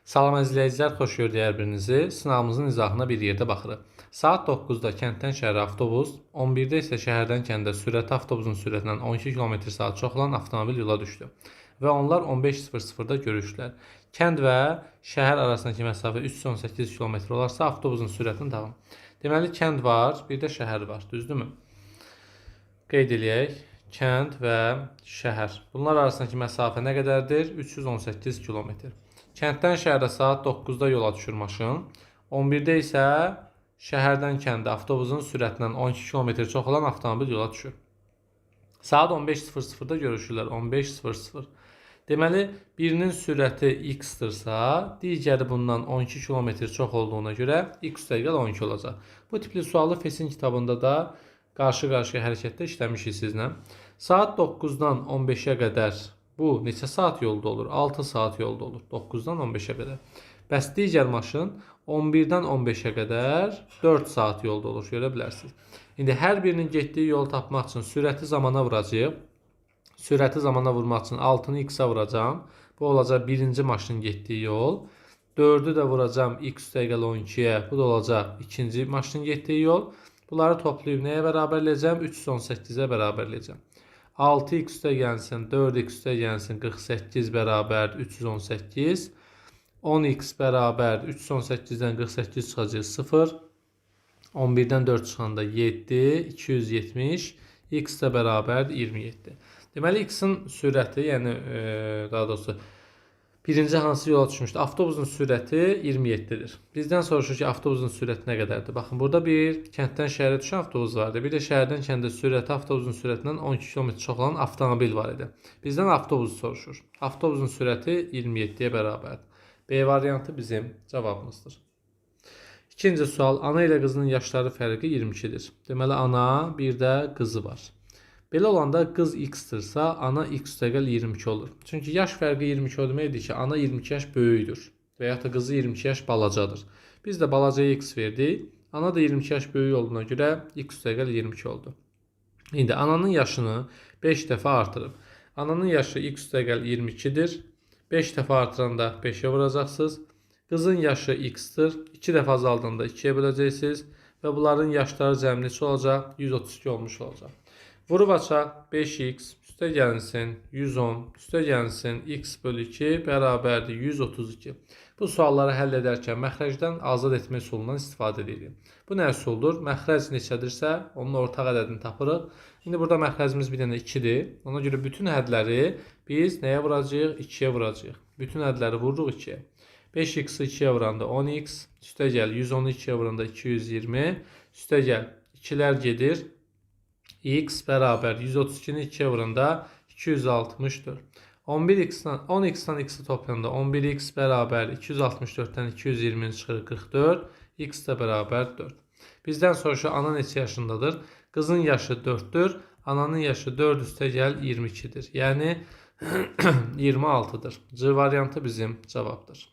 Salam izləyicilər, xoş gördük hər birinizi. Sınavımızın izahına bir yerdə baxırıq. Saat 9-da kənddən şəhərə avtobus, 11-də isə şəhərdən kəndə sürəti avtobusun sürətindən 12 km/saat çox olan avtomobil yola düşdü və onlar 15:00-da görüşdülər. Kənd və şəhər arasındakı məsafə 318 km olarsa avtobusun sürətini tapın. Deməli, kənd var, bir də şəhər var, düzdürmü? Qeyd eləyək. Kənd və şəhər. Bunlar arasındakı məsafə nə qədərdir? 318 km. Kənddən şəhərə saat 9-da yola düşür maşın. 11-də isə şəhərdən kəndə avtobusun sürətindən 12 km çox olan avtomobil yola düşür. Saat 15:00-da görüşürlər. 15:00. Deməli, birinin sürəti x-dırsa, digəri bundan 12 km çox olduğuna görə x = 12 olacaq. Bu tipli sualı FES-in kitabında da qarşı-qarşıya hərəkətdə işləmişik sizlə. Saat 9-dan 15-ə qədər bu neçə saat yolda olur? 6 saat yolda olur. 9-dan 15-ə qədər. Bəs digər maşın 11-dən 15-ə qədər 4 saat yolda olur. Görə bilərsiniz. İndi hər birinin getdiyi yolu tapmaq üçün sürəti zamana vuracağıq. Sürəti zamana vurmaq üçün 6-nı x-a vuracağım. Bu olacaq birinci maşının getdiyi yol. 4-ü də vuracağım x = 12-yə. Bu da olacaq ikinci maşının getdiyi yol. Bunları toplayıb nəyə bərabərləyəcəm? 318-ə bərabərləyəcəm. 6x gəlsin, 4x gəlsin, 48 bərabər 318. 10x bərabər 318-dən 48 çıxacaq 0. 11-dən 4 çıxanda 7, 270. X də bərabər 27. Deməli, x-in sürəti, yəni daha doğrusu birinci hansı yola düşmüşdü? Avtobusun sürəti 27-dir. Bizdən soruşur ki, avtobusun sürəti nə qədərdir? Baxın, burada bir kənddən şəhərə düşən avtobus vardı. Bir də şəhərdən kəndə sürəti avtobusun sürətindən 12 km çox olan avtomobil var idi. Bizdən avtobusu soruşur. Avtobusun sürəti 27-yə bərabərdir. B variantı bizim cavabımızdır. İkinci sual. Ana ilə qızının yaşları fərqi 22-dir. Deməli, ana, bir də qızı var. Belə olanda qız x-dırsa, ana x = 22 olur. Çünki yaş fərqi 22 o deməkdir ki, ana 22 yaş böyükdür və ya da qızı 22 yaş balacadır. Biz də balacaya x verdik. Ana da 22 yaş böyük olduğuna görə x = 22 oldu. İndi ananın yaşını 5 dəfə artırıb. Ananın yaşı x = 22-dir. 5 dəfə artıranda 5-ə vuracaqsınız. Qızın yaşı x-dir. 2 dəfə azaldanda 2-yə böləcəksiniz və bunların yaşları cəmi neçə olacaq? 132 olmuş olacaq. Vurub açaq 5x üstə gəlsin 110 üstə gəlsin x/2 bərabərdir 132. Bu sualları həll edərkən məxrəcdən azad etmə üsulundan istifadə edirik. Bu nə üsuldur? Məxrəc neçədirsə onun ortaq ədədini tapırıq. İndi burada məxrəcimiz bir dənə 2-dir. Ona görə bütün hədləri biz nəyə vuracağıq? 2-yə vuracağıq. Bütün hədləri vururuq 2-yə. 5x-i 2-yə vuranda 10x, üstə gəl 110-u 2-yə vuranda 220, üstə gəl 2-lər gedir. X bərabər 132-ni 2-yə vuranda 264. 10x-dan x-i toplayanda 11x bərabər 264-dən 220 çıxır 44. X də bərabər 4. Bizdən soruşur, ana neçə yaşındadır? Qızın yaşı 4-dür. Ananın yaşı 4 üstə gəl 22-dir. Yəni 26-dır. C variantı bizim cavabdır.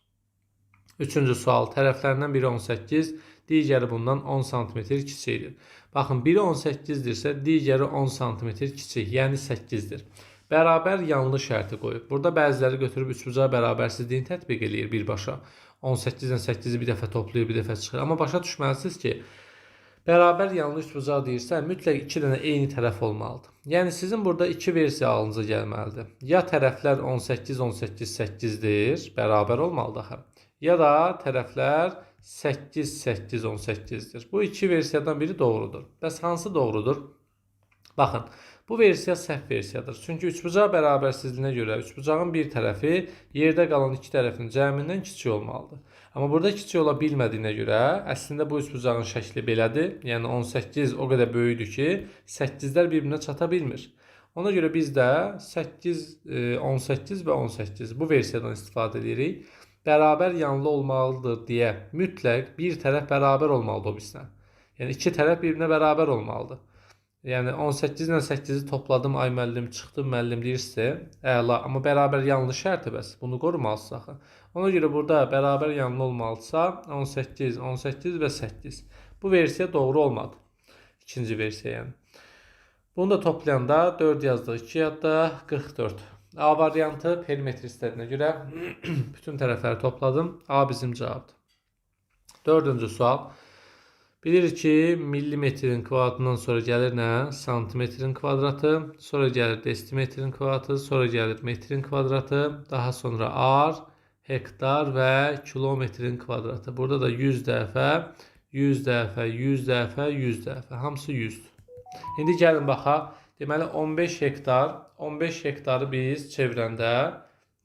Üçüncü sual. Tərəflərindən biri 18, digəri bundan 10 cm kiçikdir. Baxın, biri 18-dirsə, digəri 10 cm kiçik, yəni 8-dir. Bərabər yanlı şərti qoyub. Burada bəziləri götürüb üçbucağı bərabərsizliyini tətbiq eləyir birbaşa. 18-dən 8-i bir dəfə toplayır, bir dəfə çıxır. Amma başa düşməlisiniz ki, bərabər yanlı üçbucaq deyirsə, mütləq 2 dənə eyni tərəf olmalıdır. Yəni, sizin burada 2 versiya ağlınıza gəlməlidir. Ya tərəflər 18, 18, 8-dir, bərabər olmalıdır axı. Ya da tərəflər 8, 8, 18-dir. Bu iki versiyadan biri doğrudur. Bəs hansı doğrudur? Baxın, bu versiya səhv versiyadır. Çünki üçbucaq bərabərsizliyinə görə üçbucağın bir tərəfi yerdə qalan iki tərəfin cəmindən kiçik olmalıdır. Amma burada kiçik ola bilmədiyinə görə əslində bu üçbucağın şəkli belədir. Yəni 18 o qədər böyükdür ki, 8-lər bir-birinə çata bilmir. Ona görə biz də 8, 18 və 18 bu versiyadan istifadə edirik. Bərabər yanlı olmalıdır deyə mütləq bir tərəf bərabər olmalıdır o birisine. Yəni iki tərəf bir-birinə bərabər olmalıdır. Yəni 18 ilə 8-i topladım, ay müəllim, çıxdım müəllim deyirsə, əla. Amma bərabər yanlı şərti bəs. Bunu qorumalısınız axı. Ona görə burada bərabər yanlı olmalıdırsa 18, 18 və 8. Bu versiya doğru olmadı. İkinci versiya yəni. Bunu da toplayanda 4 yazdıq, 2 yadda 44. A variantı perimetr istədiyinə görə bütün tərəfləri topladım. A bizim cavabdır. Dördüncü sual. Bilirik ki, millimetrin kvadratından sonra gəlir nə? Santimetrin kvadratı, sonra gəlir desimetrin kvadratı, sonra gəlir metrin kvadratı, daha sonra ar, hektar və kilometrin kvadratı. Burada da 100 dəfə, 100 dəfə, 100 dəfə, 100 dəfə. Hamısı 100. İndi gəlin baxaq. Deməli 15 hektar, 15 hektarı biz çevirəndə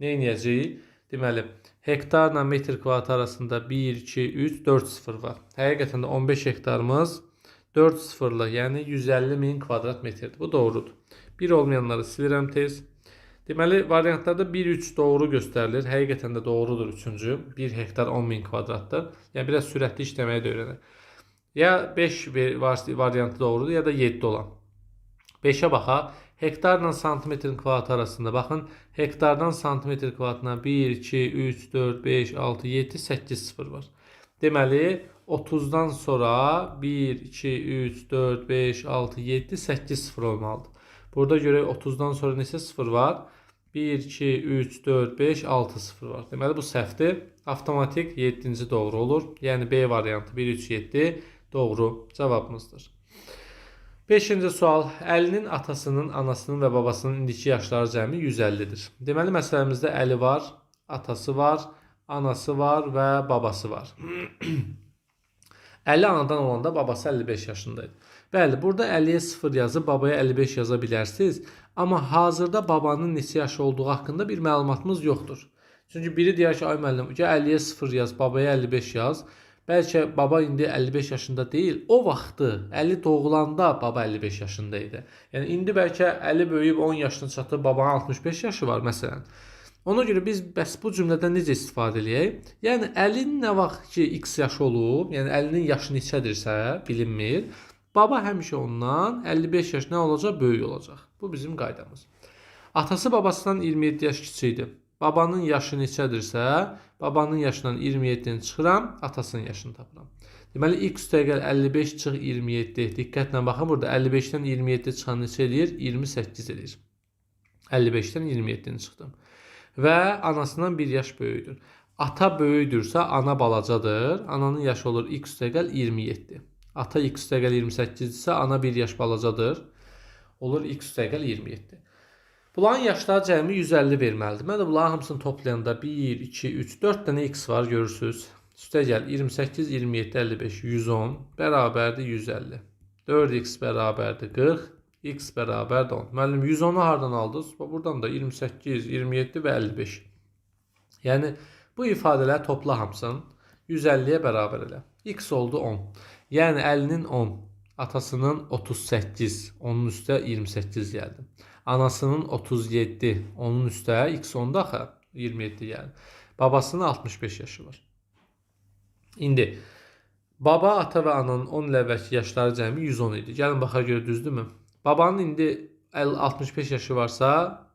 nə edəcəyik? Deməli hektarla metr kvadrat arasında 1, 2, 3, 4 sıfır var. Həqiqətən də 15 hektarımız 4 sıfırla, yəni 150 min kvadrat metrdir. Bu doğrudur. 1 olmayanları silirəm tez. Deməli variantlarda 1, 3 doğru göstərilir. Həqiqətən də doğrudur üçüncü. 1 hektar 10 min kvadratdır. Yəni biraz sürətli işləməyi də öyrənək. Ya 5 variantı doğrudur, ya da 7 olan. 5'e baxaq. Hektarla santimetrin kvadratı arasında baxın. Hektardan santimetr kvadratına 1, 2, 3, 4, 5, 6, 7, 8 sıfır var. Deməli 30'dan sonra 1, 2, 3, 4, 5, 6, 7, 8 sıfır olmalıdır. Burada görək 30'dan sonra neçə sıfır var? 1, 2, 3, 4, 5, 6 sıfır var. Deməli bu səhvdir. Avtomatik 7-ci doğru olur. Yəni B variantı 1, 3, 7 doğru cavabımızdır. 5-ci sual. Əlinin atasının, anasının və babasının indiki yaşları cəmi 150-dir. Deməli məsələmizdə Əli var, atası var, anası var və babası var. Əli anadan olanda babası 55 yaşındaydı. Bəli, burada Əliyə 0 yazıb babaya 55 yaza bilərsiniz. Amma hazırda babanın neçə yaşı olduğu haqqında bir məlumatımız yoxdur. Çünki biri deyər ki, ay müəllim, Əliyə 0 yaz, babaya 55 yaz. Bəlkə baba indi 55 yaşında deyil. O vaxtı Əli doğulanda baba 55 yaşında idi. Yəni indi bəlkə Əli böyüyüb 10 yaşına çatıb, babanın 65 yaşı var məsələn. Ona görə biz bəs bu cümlədən necə istifadə edək? Yəni Əlinin nə vaxt ki x yaşı olub, yəni Əlinin yaşı neçədirsə bilinmir. Baba həmişə ondan 55 yaş nə olacaq? Böyük olacaq. Bu bizim qaydamız. Atası babasından 27 yaş kiçik idi. Babanın yaşı neçədirsə, babanın yaşından 27-ni çıxıram, atasının yaşını tapıram. Deməli, x üstəgəl 55 çıx 27. Diqqətlə baxın, burada 55-dən 27 çıxan neçə edir? 28 edir. 55-dən 27-ni çıxdım. Və anasından 1 yaş böyüdür. Ata böyüdürsə, ana balacadır. Ananın yaşı olur x üstəgəl 27. Ata x üstəgəl 28-dirsə, ana 1 yaş balacadır. Olur x üstəgəl 27. Bunların yaşları cəmi 150 verməlidir. Mən də bunların hamısını toplayanda 1, 2, 3, 4 dənə x var görürsünüz. Üstə gəl 28, 27, 55, 110 bərabərdir 150. 4x bərabərdir 40, x bərabərdir 10. Müəllim 110'u hardan aldınız? Buradan da 28, 27 və 55. Yəni bu ifadələri topla hamısını 150'yə bərabər elə. X oldu 10. Yəni Əlinin 10, atasının 38, onun üstə 28 gəldi. Anasının 37, onun üstə x onda axı 27 yəni. Babasının 65 yaşı var. İndi baba, ata və ananın 10 il əvvəlki yaşları cəmi 110 idi. Gəlin baxa görə düzdürmü? Babanın indi 65 yaşı varsa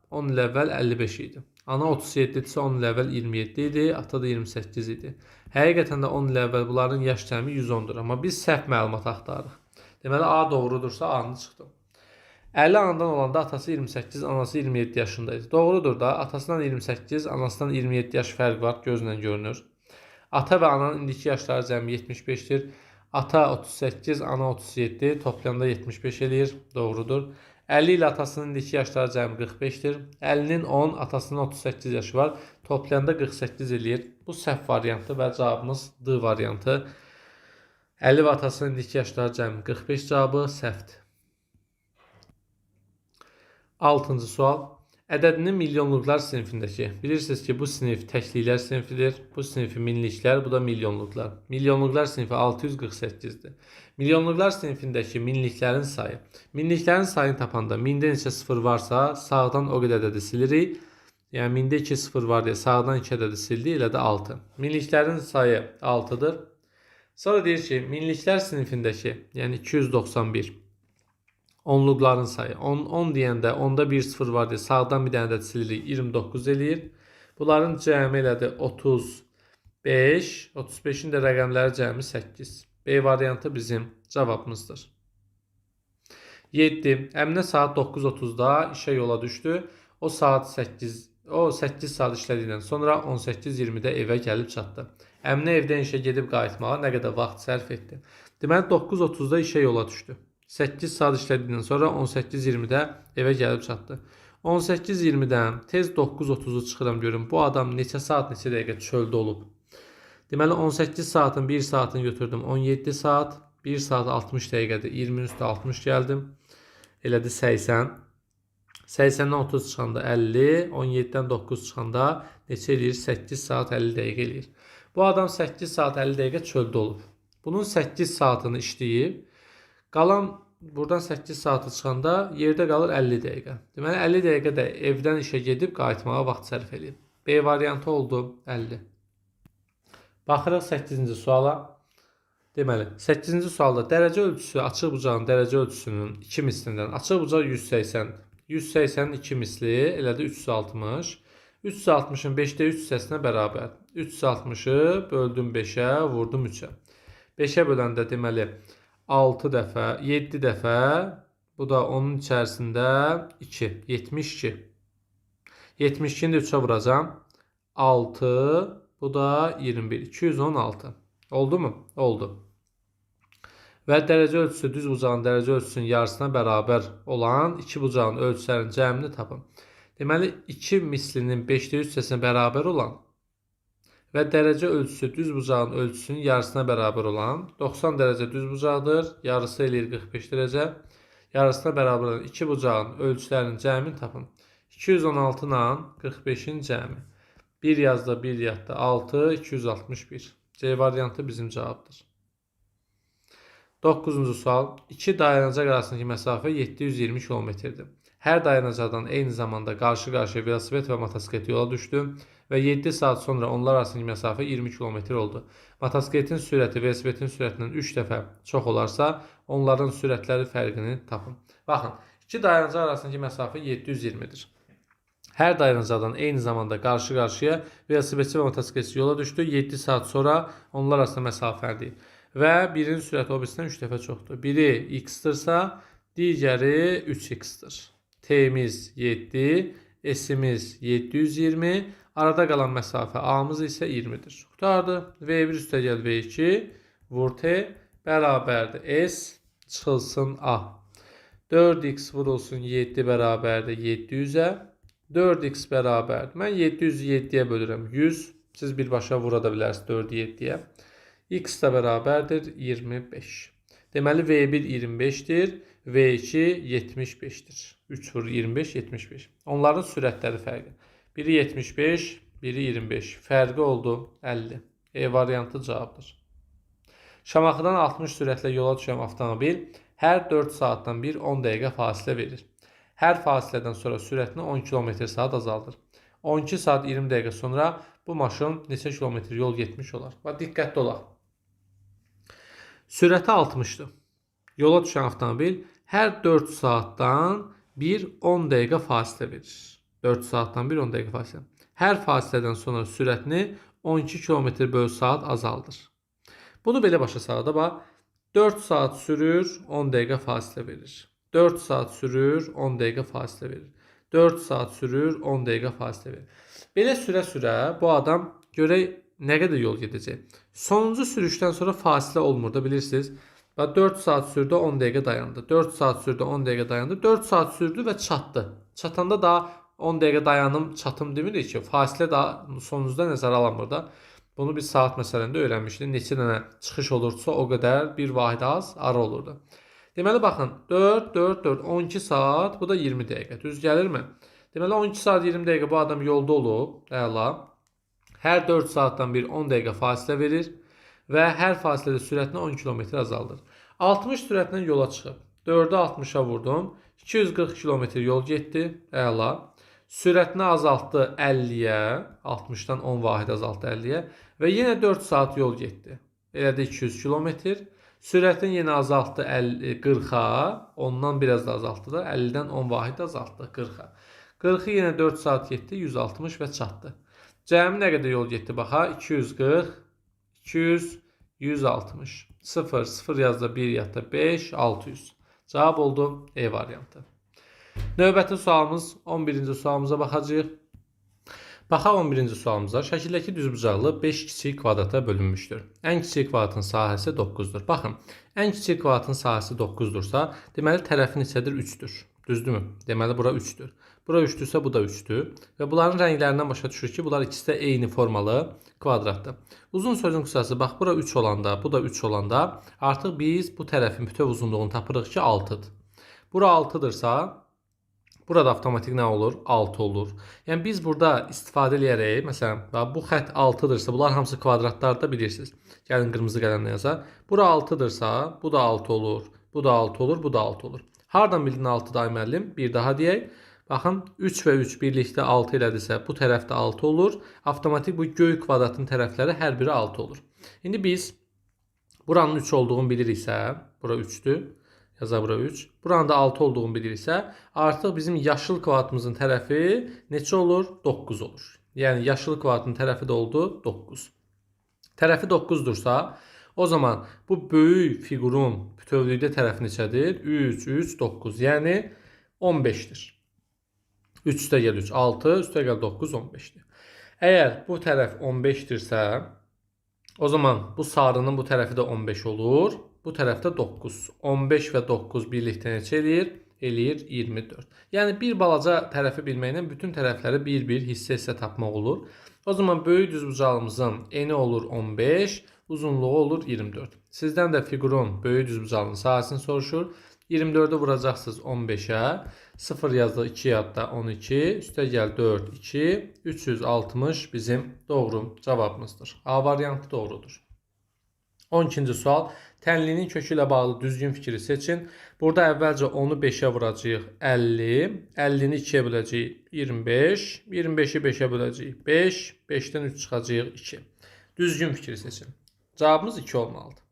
10 il əvvəl 55 idi. Ana 37 idisə 10 il əvvəl 27 idi, ata da 28 idi. Həqiqətən də 10 il əvvəl bunların yaş cəmi 110'dur. Amma biz səhv məlumat axtarırıq. Deməli A doğrudursa A-nı çıxdım. Əli anadan olanda atası 28, anası 27 yaşındaydı. Doğrudur da, atasından 28, anasından 27 yaş fərq var, gözlə görünür. Ata və ananın indiki yaşları cəmi 75'dir. Ata 38, ana 37, toplamda 75 eləyir. Doğrudur. Əli ilə atasının indiki yaşları cəmi 45'dir. Əlinin 10, atasının 38 yaşı var. Toplamda 48 eləyir. Bu səhv variantı və cavabımız D variantı. Əli və atasının indiki yaşları cəmi 45 cavabı səhvdir. 6-cı sual. Ədədinin milyonluqlar sinifindəki. Bilirsiniz ki, bu sinif təkliklər sinifidir. Bu sinifi minliklər, bu da milyonluqlar. Milyonluqlar sinifi 648'dir. Milyonluqlar sinifindəki minliklərin sayı. Minliklərin sayını tapanda mində neçə sıfır varsa sağdan o qədər ədədi silirik. Yəni mində 2 sıfır var deyə sağdan 2 ədədi sildik, elə də 6. Minliklərin sayı 6'dır. Sonra deyir ki, minliklər sinifindəki, yəni 291. Onluqların sayı. 10 deyəndə onda 1 sıfır var deyə sağdan bir dənə ədəd silirik, 29 eləyir. Bunların cəmi elədi 35. 35'in də rəqəmləri cəmi 8. B variantı bizim cavabımızdır. 7. Əminə saat 9:30-da işə yola düşdü. O 8 saat işlədikdən sonra 18:20-də evə gəlib çatdı. Əminə evdən işə gedib qayıtmağa nə qədər vaxt sərf etdi? Deməli 9:30-da işə yola düşdü. 8 saat işlədikdən sonra 18:20-də evə gəlib çatdı. 18:20-dən tez 9:30-u çıxıram görüm bu adam neçə saat, neçə dəqiqə çöldə olub. Deməli 18 saatın 1 saatını götürdüm. 17 saat, 1 saat 60 dəqiqədir. 20-nin üstə 60 gəldim. Elədi 80. 80-dən 30 çıxanda 50, 17-dən 9 çıxanda neçə eləyir? 8 saat 50 dəqiqə eləyir. Bu adam 8 saat 50 dəqiqə çöldə olub. Bunun 8 saatını işləyib, qalan buradan 8 saatı çıxanda yerdə qalır 50 dəqiqə. Deməli 50 dəqiqə də evdən işə gedib qayıtmağa vaxt sərf eləyib. B variantı oldu 50. Baxırıq 8-ci suala. Deməli 8-ci sualda dərəcə ölçüsü açıq bucağın dərəcə ölçüsünün 2 mislindən, açıq bucaq 180. 180-in 2 misli elədi 360. 360-ın 5də 3 hissəsinə bərabər. 360-ı böldüm 5-ə, vurdum 3-ə. 5-ə böləndə deməli 6 dəfə, 7 dəfə, bu da onun içərisində 2, 72. 72-ni də 3-ə vuracam. 6, bu da 21, 216. Oldu mu? Oldu. Və dərəcə ölçüsü düz bucağın dərəcə ölçüsünün yarısına bərabər olan iki bucağın ölçülərinin cəmini tapın. Deməli 2 mislinin 5də 3 hissəsinə bərabər olan və dərəcə ölçüsü düz bucağın ölçüsünün yarısına bərabər olan 90 dərəcə düz bucaqdır. Yarısı eləyir 45 dərəcə. Yarısına bərabər olan iki bucağın ölçülərinin cəmini tapın. 216 ilə 45-in cəmi. 1 yazda 1 yadda 6, 261. C variantı bizim cavabdır. 9-cu sual. İki dayanacaq arasındakı məsafə 720 km-dir. Hər dayanacaqdan eyni zamanda qarşı-qarşıya velosiped və motosiklet yola düşdü və 7 saat sonra onlar arasındakı məsafə 20 km oldu. Motosikletin sürəti velosipedin sürətindən 3 dəfə çox olarsa, onların sürətləri fərqini tapın. Baxın, iki dayanacaq arasındakı məsafə 720-dir. Hər dayanacaqdan eyni zamanda qarşı-qarşıya velosipedçi və motosikletçi yola düşdü. 7 saat sonra onlar arasında məsafədir. Və birinin sürəti o birisindən 3 dəfə çoxdur. Biri x-dırsa, digəri 3x-dir. T'miz 7, S-imiz 720, arada qalan məsafə A-mız isə 20-dir. Qutardı. V1 üstəgəl V2, vur T, bərabərdir. S çıxılsın A. 4x vurulsun 7 bərabərdir 700-ə. 4x bərabərdir. Mən 700-ü 7-yə bölürəm 100. Siz birbaşa vura da bilərsiniz 4-ü 7-yə. X də bərabərdir 25. Deməli V1 25-dir, V2 75-dir. 3 vur 25, 75. Onların sürətləri fərqi. Biri 75, biri 25. Fərqi oldu 50. E variantı cavabdır. Şamaxıdan 60 sürətlə yola düşən avtomobil hər 4 saatdan bir 10 dəqiqə fasilə verir. Hər fasilədən sonra sürətini 10 km/saat azaldır. 12 saat 20 dəqiqə sonra bu maşın neçə kilometr yol getmiş olar? Və diqqətli olaq. Sürəti 60-dır. Yola düşən avtomobil hər 4 saatdan bir 10 dəqiqə fasilə verir. 4 saatdan bir 10 dəqiqə fasilə. Hər fasilədən sonra sürətini 12 km/saat azaldır. Bunu belə başa salaq da, bax. 4 saat sürür, 10 dəqiqə fasilə verir. 4 saat sürür, 10 dəqiqə fasilə verir. 4 saat sürür, 10 dəqiqə fasilə verir. Belə sürə-sürə bu adam görək nə qədər yol gedəcək. Sonuncu sürüşdən sonra fasilə olmur da, bilirsiniz. 4 saat sürdü, 10 dəqiqə dayandı. 4 saat sürdü, 10 dəqiqə dayandı. 4 saat sürdü və çatdı. Çatanda da 10 dəqiqə dayanım, çatım demirik ki, fasilə daha sonuncda nəzərə alınmır da. Bunu biz saat məsələsində öyrənmişdik. Neçə dənə çıxış olursa o qədər bir vahid az ara olurdu. Deməli baxın, 4, 4, 4, 12 saat, bu da 20 dəqiqə. Düz gəlirmi? Deməli 12 saat 20 dəqiqə bu adam yolda olub. Əla. Hər 4 saatdan bir 10 dəqiqə fasilə verir və hər fasilədə sürətini 10 km azaldır. 60 sürətlə yola çıxıb. 4-ü 60-a vurdum. 240 km yol getdi. Əla. Sürətini azaltdı 50-yə. 60-dan 10 vahid azaltdı 50-yə. Və yenə 4 saat yol getdi. Elədi 200 km. Sürətini yenə azaltdı 40-a. Ondan biraz da azaltdı da. 50-dən 10 vahid azaltdı 40-a. 40-ı yenə 4 saat getdi. 160 və çatdı. Cəmi nə qədər yol getdi? Baxa, 240, 200, 160. 0, 0 yazda 1 yadda 5, 600. Cavab oldu E variantı. Növbəti sualımız 11-ci sualımıza baxacağıq. Baxaq 11-ci sualımıza. Şəkildəki düzbucaqlı 5 kiçik kvadrata bölünmüşdür. Ən kiçik kvadratın sahəsi 9-dur. Baxın, ən kiçik kvadratın sahəsi 9-dursa, deməli tərəfi neçədir? 3-dür. Düzdürmü? Deməli bura 3-dür. Bura 3-dürsə bu da 3-dür. Və bunların rənglərindən başa düşür ki, bunlar ikisi də eyni formalı kvadratdır. Uzun sözün qısası, bax bura 3 olanda, bu da 3 olanda artıq biz bu tərəfin bütöv uzunluğunu tapırıq ki, 6-dır. Bura 6-dırsa, burada avtomatik nə olur? 6 olur. Yəni biz burada istifadə edərək, məsələn, bu xətt 6-dırsa, bunlar hamısı kvadratlarda bilirsiniz. Gəlin qırmızı qələmlə yazaq. Bura 6-dırsa, bu da 6 olur. Bu da 6 olur, bu da 6 olur. Hardan bildin 6 da müəllim? Bir daha deyək. Baxın, 3 və 3 birlikdə 6 elədirsə, bu tərəf də 6 olur. Avtomatik bu göy kvadratın tərəfləri hər biri 6 olur. İndi biz buranın 3 olduğunu biliriksə, bura 3-dür. Yazaq bura 3. Buranın da 6 olduğunu biliriksə, artıq bizim yaşıl kvadratımızın tərəfi neçə olur? 9 olur. Yəni yaşıl kvadratın tərəfi də oldu 9. Tərəfi 9-dursa, o zaman bu böyük fiqurun bütövlükdə tərəfi neçədir? 3, 3, 9. Yəni 15-dir. 3 üstə gəl 3, 6, üstə gəl 9, 15-dir. Əgər bu tərəf 15-dirsə, o zaman bu sarının bu tərəfi də 15 olur. Bu tərəfdə 9. 15 və 9 birlikdə neçə eləyir? Eləyir 24. Yəni bir balaca tərəfi bilməklə bütün tərəfləri bir-bir hissə-hissə tapmaq olur. O zaman böyük düzbucağımızın eni olur 15, uzunluğu olur 24. Sizdən də fiqurun böyük düzbucağının sahəsini soruşur. 24'ü vuracaqsınız 15'ə. 0 yazdıq 2 yadda 12. Üstə gəl 4, 2. 360 bizim doğru cavabımızdır. A variantı doğrudur. 12-ci sual. Tənlinin kökü ilə bağlı düzgün fikri seçin. Burada əvvəlcə 10'u 5'ə vuracağıq 50. 50'ni 2'yə böləcəyik 25. 25'i 5'ə böləcəyik 5. 5'dən 3 çıxacağıq 2. Düzgün fikri seçin. Cavabımız 2 olmalıdır.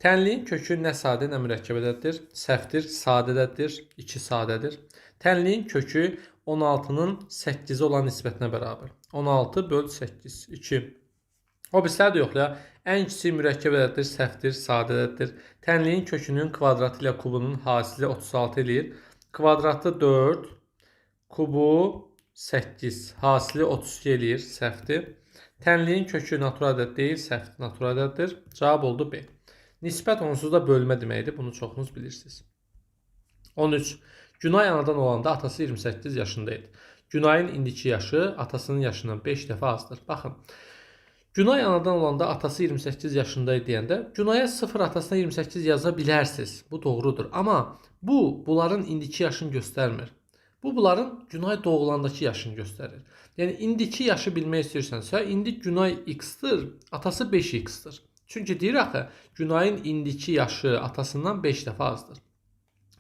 Tənliyin kökü nə sadə, nə mürəkkəbədədir? Səhvdir, sadədədir, 2 sadədir. Tənliyin kökü 16'nın 8'i olan nisbətinə bərabər. 16 böl 8, 2. O birislər də yox ya. Ən kiçik mürəkkəbədədir, səhvdir, sadədədir. Tənliyin kökünün kvadratı ilə kubunun hasili 36 eləyir. Kvadratı 4, kubu 8, hasili 32 eləyir, səhvdir. Tənliyin kökü natural ədəd deyil, səhvdir, natural ədəddir. Cavab oldu B. Nisbət onsuz da bölmə deməkdir. Bunu çoxunuz bilirsiniz. 13. Günay anadan olanda atası 28 yaşındaydı. Günayın indiki yaşı atasının yaşından 5 dəfə azdır. Baxın. Günay anadan olanda atası 28 yaşındaydı deyəndə Günaya 0 atasına 28 yaza bilərsiniz. Bu doğrudur. Amma bunların indiki yaşını göstərmir. Bunların Günay doğulandakı yaşını göstərir. Yəni indiki yaşı bilmək istəyirsənsə, indi Günay x-dir, atası 5x-dir. Çünki deyir axı, Günayın indiki yaşı atasından 5 dəfə azdır.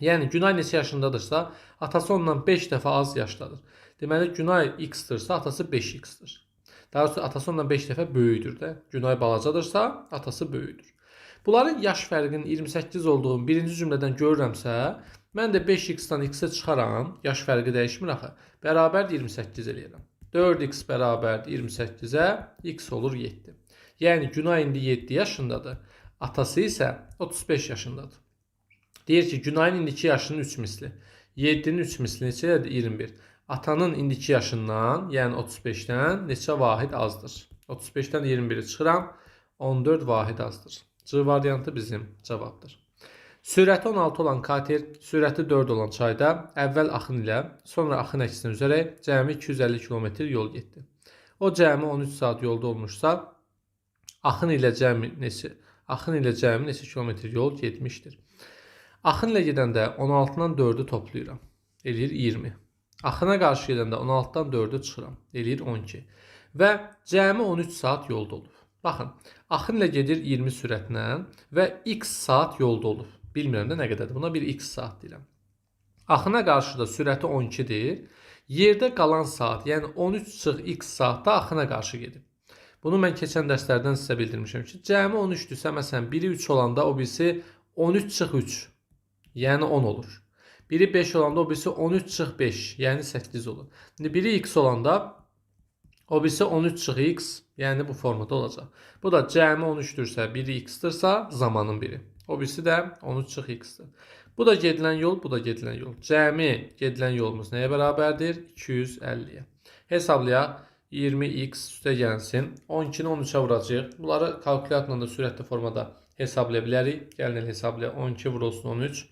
Yəni Günay neçə yaşındadırsa, atası ondan 5 dəfə az yaşdadır. Deməli Günay x-dırsa, atası 5x-dir. Daha doğrusu atası ondan 5 dəfə böyükdür də. Günay balacadırsa, atası böyükdür. Bunların yaş fərqinin 28 olduğunu birinci cümlədən görürəmsə, mən də 5x-dan x-i çıxaram, yaş fərqi dəyişmir axı. Bərabər 28 eləyirəm. 4x bərabər 28-ə, x olur 7. Yəni Günay indi 7 yaşındadır. Atası isə 35 yaşındadır. Deyir ki, Günayın indiki yaşının 3 misli. 7'nin 3 misli neçədir? 21. Atanın indiki yaşından, yəni 35'dən neçə vahid azdır? 35'dən 21'i çıxıram, 14 vahid azdır. C variantı bizim cavabdır. Sürəti 16 olan kater, sürəti 4 olan çayda əvvəl axın ilə, sonra axın əksinə üzərək cəmi 250 km yol getdi. O cəmi 13 saat yolda olmuşsa, axın ilə cəmi neçə kilometr yol getmişdir. Axın ilə gedəndə 16-dan 4'ü toplayıram. Eləyir 20. Axına qarşı gedəndə 16-dan 4'ü çıxıram. Eləyir 12. Və cəmi 13 saat yolda olub. Baxın, axın ilə gedir 20 sürətlə və x saat yolda olub. Bilmirəm də nə qədərdir. Buna bir x saat deyirəm. Axına qarşı da sürəti 12-dir. Yerdə qalan saat, yəni 13-x saatda axına qarşı gedib. Bunu mən keçən dərslərdən sizə bildirmişəm ki, cəmi 13-dürsə, məsələn, biri 3 olanda o birisi 13-3, yəni 10 olur. Biri 5 olanda o birisi 13-5, yəni 8 olur. İndi biri x olanda o birisi 13-x, yəni bu formada olacaq. Bu da cəmi 13-dürsə, biri x-dırsa zamanın biri. O birisi də 13-x-dir. Bu da gedilən yol, bu da gedilən yol. Cəmi gedilən yolumuz nəyə bərabərdir? 250-yə. Hesablayaq. 20x üstə gəlsin. 12-ni 13-ə vuracaq. Bunları kalkulyatorla da sürətli formada hesablaya bilərik. Gəlin hesablayaq. 12 vurulsun 13.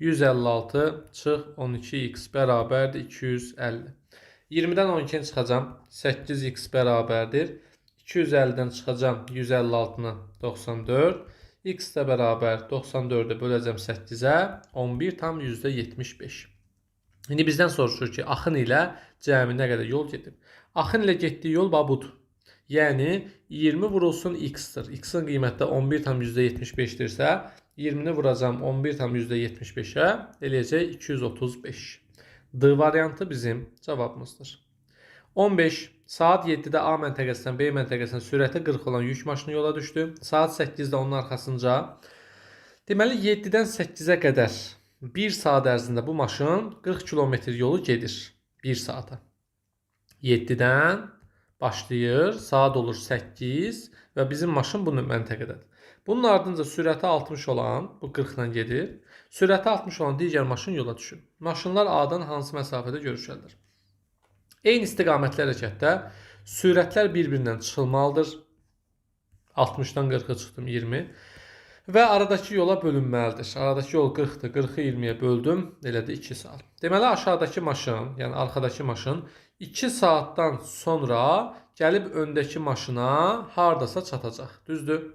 156 çıx 12x bərabərdir 250. 20-dən 12-ni çıxacam. 8x bərabərdir. 250-dən çıxacam 156-nı 94. X də bərabər 94-ü böləcəm 8-ə 11 tam %75. İndi bizdən soruşur ki, axın ilə cəmi nə qədər yol gedib? Axın ilə getdiyi yol budur. Yəni 20 vurulsun x-dir. X-in qiyməti də 11 tam %75-dirsə, 20-ni vuracam 11 tam %75-ə, eləyəcək 235. D variantı bizim cavabımızdır. 15. Saat 7-də A məntəqəsindən B məntəqəsinə sürəti 40 olan yük maşını yola düşdü. Saat 8-də onun arxasınca. Deməli 7-dən 8-ə qədər 1 saat ərzində bu maşın 40 km yolu gedir 1 saata. 7-dən başlayır, saat olur 8 və bizim maşın bu məntəqədədir. Bunun ardınca sürəti 60 olan, bu 40-la gedir. Sürəti 60 olan digər maşın yola düşür. Maşınlar A-dan hansı məsafədə görüşərlər? Eyni istiqamətli hərəkətdə sürətlər bir-birindən çıxılmalıdır. 60-dan 40-a çıxdım 20. Və aradakı yola bölünməlidir. Aradakı yol 40-dır. 40-ı 20-yə böldüm. Elədi 2 saat. Deməli aşağıdakı maşın, yəni arxadakı maşın 2 saatdan sonra gəlib öndəki maşına hardasa çatacaq. Düzdür?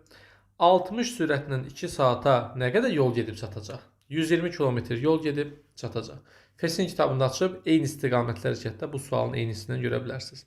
60 sürətlə 2 saata nə qədər yol gedib çatacaq? 120 km yol gedib çatacaq. Fesin kitabında açıb eyni istiqamətli hərəkətdə bu sualın eynisindən görə bilərsiniz.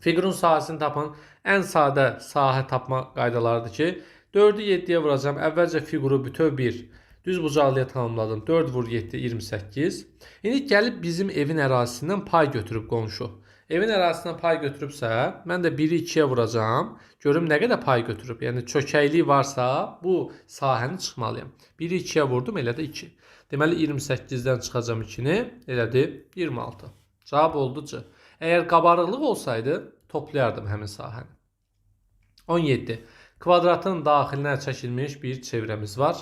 Fiqurun sahəsini tapın. Ən sadə sahə tapma qaydalarıdır ki, 4-ü 7-yə vuracam. Əvvəlcə fiquru bütöv 1 düz bucaqlıya tamamladım. 4 vur 7 28. İndi gəlib bizim evin ərazisindən pay götürüb qonşu. Evin ərazisindən pay götürübsə, mən də 1-i 2-yə vuracam. Görüm nə qədər pay götürüb. Yəni çökəkliyi varsa, bu sahəni çıxmalıyam. 1-i 2-yə vurdum, elədi 2. Deməli 28-dən çıxacam 2-ni, elədi 26. Cavab oldu C. Əgər qabarıqlıq olsaydı, toplayardım həmin sahəni. 17. Kvadratın daxilinə çəkilmiş bir çevrəmiz var.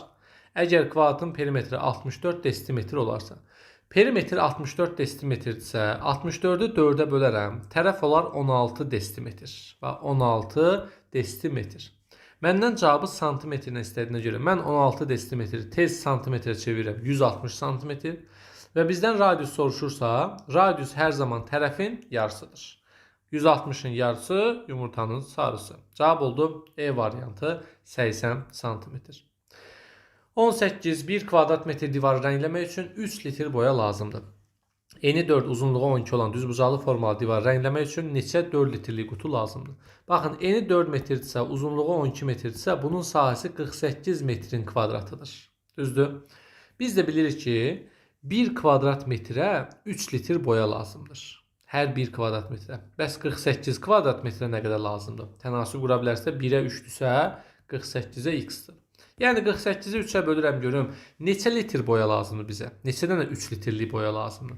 Əgər kvadratın perimetri 64 desimetr olarsa, perimetr 64 desimetrdirsə, 64-ü 4-ə bölərəm, tərəf olar 16 desimetr və 16 desimetr. Məndən cavabı santimetrlə istədiyinə görə mən 16 desimetri tez santimetrə çevirirəm 160 santimetr və bizdən radius soruşursa, radius hər zaman tərəfin yarısıdır. 160-ın yarısı yumurtanın sarısı. Cavab oldu E variantı 80 santimetr. 18. 1 kvadrat metr divarı rəngləmək üçün 3 litr boya lazımdır. Eni 4, uzunluğu 12 olan düzbucaqlı formalı divarı rəngləmək üçün neçə 4 litrlik qutu lazımdır? Baxın, eni 4 metrdirsə, uzunluğu 12 metrdirsə, bunun sahəsi 48 metrin kvadratıdır. Düzdür? Biz də bilirik ki, 1 kvadrat metrə 3 litr boya lazımdır. Hər 1 kvadrat metrə. Bəs 48 kvadrat metrə nə qədər lazımdır? Tənasüb qura bilərsə, 1-ə 3-dürsə, 48-ə x-dir. Yəni 48-i 3-ə bölürəm görüm, neçə litr boya lazımdır bizə? Neçə dənə 3 litrlik boya lazımdır?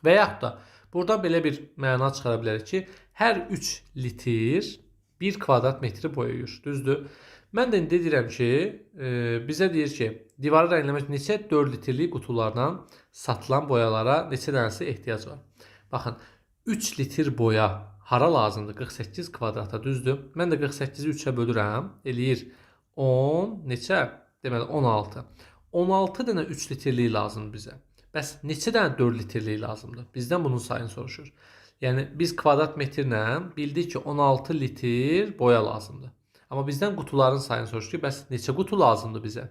Və yaxud da burada belə bir məna çıxara bilərik ki, hər 3 litr 1 kvadrat metri boyayır. Düzdür? Mən də indi deyirəm ki, bizə deyir ki, divarı rəngləmək neçə 4 litrlik qutulardan satılan boyalara neçə dənəsi ehtiyac var? Baxın, 3 litr boya hara lazımdır? 48 kvadrata, düzdür? Mən də 48-i 3-ə bölürəm, eləyir 10, neçə? Deməli 16. 16 dənə 3 litrlik lazımdır bizə. Bəs neçə dənə 4 litrlik lazımdır? Bizdən bunun sayını soruşur. Yəni biz kvadrat metrlə bildik ki 16 litr boya lazımdır. Amma bizdən qutuların sayını soruşur ki, bəs neçə qutu lazımdır bizə?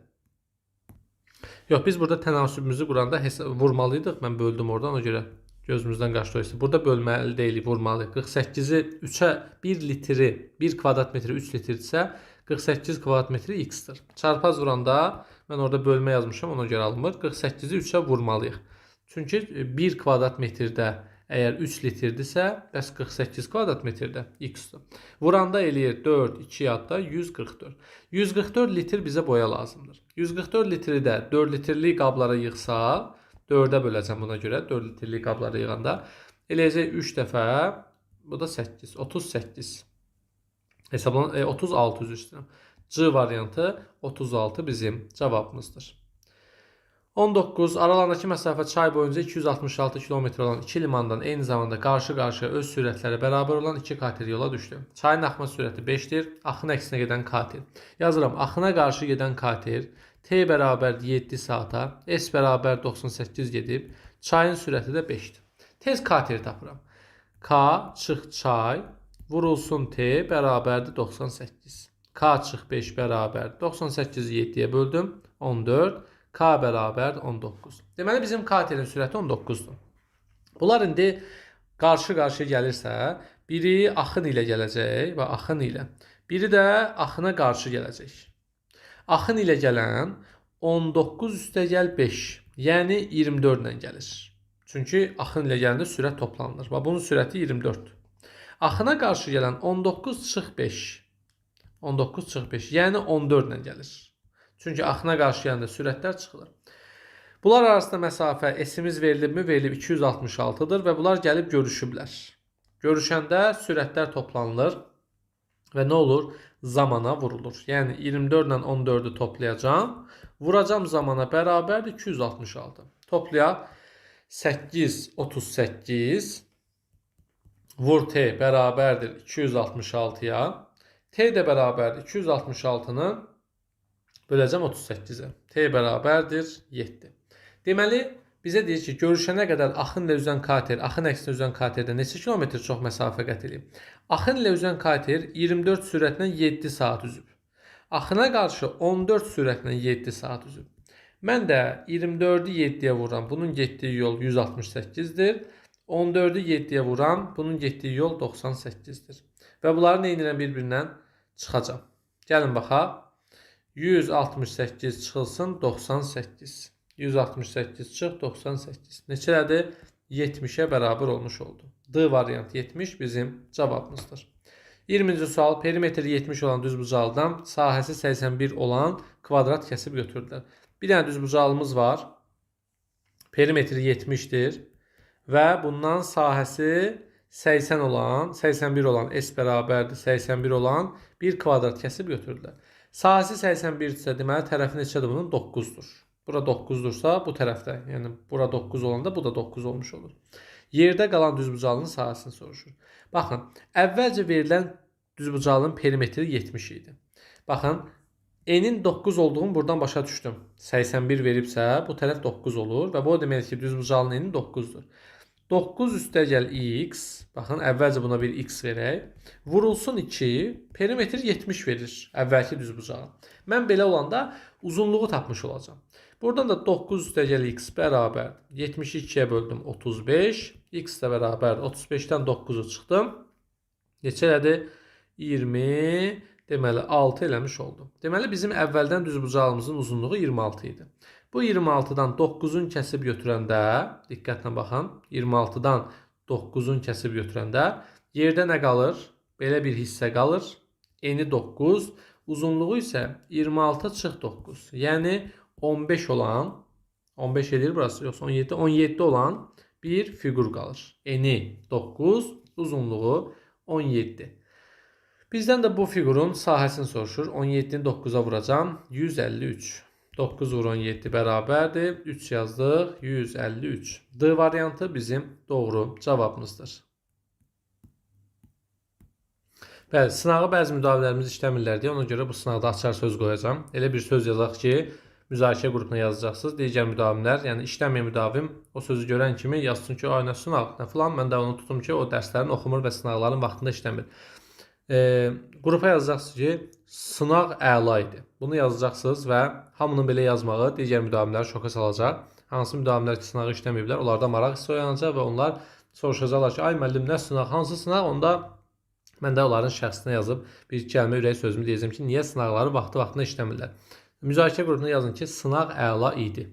Yox, biz burada tənasübümüzü quranda vurmalıydıq. Mən böldüm oradan, ona görə gözümüzdən qaçdı. Burada bölməli deyilik, vurmalıyıq. 48-i 3-ə 1 litri, 1 kvadrat metri 3 litrdirsə, 48 kvadrat metri x-dir. Çarpaz vuranda mən orada bölmə yazmışam, ona görə alınmır. 48-i 3-ə vurmalıyıq. Çünki 1 kvadrat metrdə əgər 3 litrdirsə, bəs 48 kvadrat metrdə x-dir. Vuranda eləyir 4, 2 yadda 144. 144 litr bizə boya lazımdır. 144 litri də 4 litrlik qablara yığsaq, 4-ə böləcəm buna görə, 4 litrlik qablara yığanda eləyəcək 3 dəfə, bu da 8, 38. Hesablan 36 üzr istəyirəm. C variantı 36 bizim cavabımızdır. 19. Aralarındakı məsafə çay boyunca 266 km olan iki limandan eyni zamanda qarşı-qarşıya öz sürətləri bərabər olan iki kater yola düşdü. Çayın axma sürəti 5-dir, axın əksinə gedən kater. Yazıram, axına qarşı gedən kater T bərabər 7 saata, S bərabər 98 gedib, çayın sürəti də 5-dir. Tez kateri tapıram. K çıx çay vurulsun T bərabərdir 98. K çıx 5 bərabər 98-i 7-yə böldüm, 14. K bərabər 19. Deməli bizim katerin sürəti 19-dur. Bunlar indi qarşı-qarşıya gəlirsə, biri axın ilə gələcək və axın ilə. Biri də axına qarşı gələcək. Axın ilə gələn 19 üstəgəl 5, yəni 24 ilə gəlir. Çünki axın ilə gələndə sürət toplanılır və bunun sürəti 24-dür. Axına qarşı gələn 19 çıx 5, 19 çıx 5, yəni 14 ilə gəlir. Çünki axına qarşı gələndə sürətlər çıxılır. Bunlar arasında məsafə S-imiz verilibmi? Verilib 266-dır və bunlar gəlib görüşüblər. Görüşəndə sürətlər toplanılır və nə olur? Zamana vurulur. Yəni 24 ilə 14-ü toplayacağım. Vuracağım zamana bərabərdir 266. Toplayaq. 8, 38 vur T bərabərdir 266-ya. T də bərabərdir 266-nın böləcəm 38-ə. T bərabərdir 7. Deməli, bizə deyir ki, görüşənə qədər axın ilə üzən kater, axın əksinə üzən katerdə neçə kilometr çox məsafə qət edib? Axın ilə üzən kater 24 sürətlə 7 saat üzüb. Axına qarşı 14 sürətlə 7 saat üzüb. Mən də 24-ü 7-yə vuram. Bunun getdiyi yol 168-dir. 14-ü 7-yə vuram. Bunun getdiyi yol 98-dir. Və bunları nə edirəm bir-birindən çıxacam. Gəlin baxaq. 168 çıxılsın 98. 168 çıx 98. Neçədir? 70-ə bərabər olmuş oldu. D variantı 70 bizim cavabımızdır. 20-ci sual. Perimetri 70 olan düzbucaqlıdan sahəsi 81 olan kvadrat kəsib götürdülər. Bir dənə düzbucaqlımız var. Perimetri 70-dir və bundan sahəsi 81 olan S bərabərdir 81 olan bir kvadrat kəsib götürdülər. Sahəsi 81-dirsə, deməli tərəfi neçədir bunun? 9-dur. Bura 9-dursa bu tərəfdə, yəni bura 9 olanda bu da 9 olmuş olur. Yerdə qalan düzbucağlının sahəsini soruşur. Baxın, əvvəlcə verilən düzbucağlının perimetri 70 idi. Baxın, N-in 9 olduğunu buradan başa düşdüm. 81 veribsə, bu tərəf 9 olur və bu demək ki, düzbucağlının N-in 9-dur. 9 üstəgəl x, baxın, əvvəlcə buna bir x verək. Vurulsun 2, perimetr 70 verir əvvəlki düzbucağa. Mən belə olanda uzunluğu tapmış olacağım. Buradan da 9 üstəgəl x bərabər 72-yə böldüm 35. X də bərabər 35-dən 9-u çıxdım. Neçələdir? 20, deməli 6 eləmiş oldum. Deməli bizim əvvəldən düzbucağımızın uzunluğu 26 idi. Bu 26-dan 9-un kəsib götürəndə, diqqətlə baxın, 26-dan 9-un kəsib götürəndə yerdə nə qalır? Belə bir hissə qalır. Eni 9, uzunluğu isə 26 çıx 9. Yəni 15 olan, 15 edir burası, yoxsa 17, 17 olan bir fiqur qalır. Eni 9, uzunluğu 17. Bizdən də bu fiqurun sahəsini soruşur. 17-ni 9-a vuracam. 153. 9 vur 17 bərabərdir. 3 yazdıq. 153. D variantı bizim doğru cavabımızdır. Bəli, sınağı bəzi müdavilərimiz işləmirlər deyə ona görə bu sınaqda açar söz qoyacağam. Elə bir söz yazaq ki, müzakirə qrupuna yazacaqsınız. Digər müdavimlər, yəni işləməyən müdavim o sözü görən kimi yazsın ki, ay nə sınaq, nə filan. Mən də onu tutum ki, o dərslərin oxumur və sınaqların vaxtında işləmir. Qrupa yazacaqsınız ki, sınaq əla idi. Bunu yazacaqsınız və hamının belə yazmağı digər müdavimləri şoka salacaq. Hansı müdavimlər ki, sınağı işləməyiblər, onlarda maraq hissi oyanacaq və onlar soruşacaqlar ki, ay müəllim, nə sınaq, hansı sınaq? Onda mən də onların şəxsinə yazıb bir kəlmə ürək sözümü deyəcəm ki, niyə sınaqları vaxtı-vaxtında işləmirlər. Müzakirə qrupuna yazın ki, sınaq əla idi.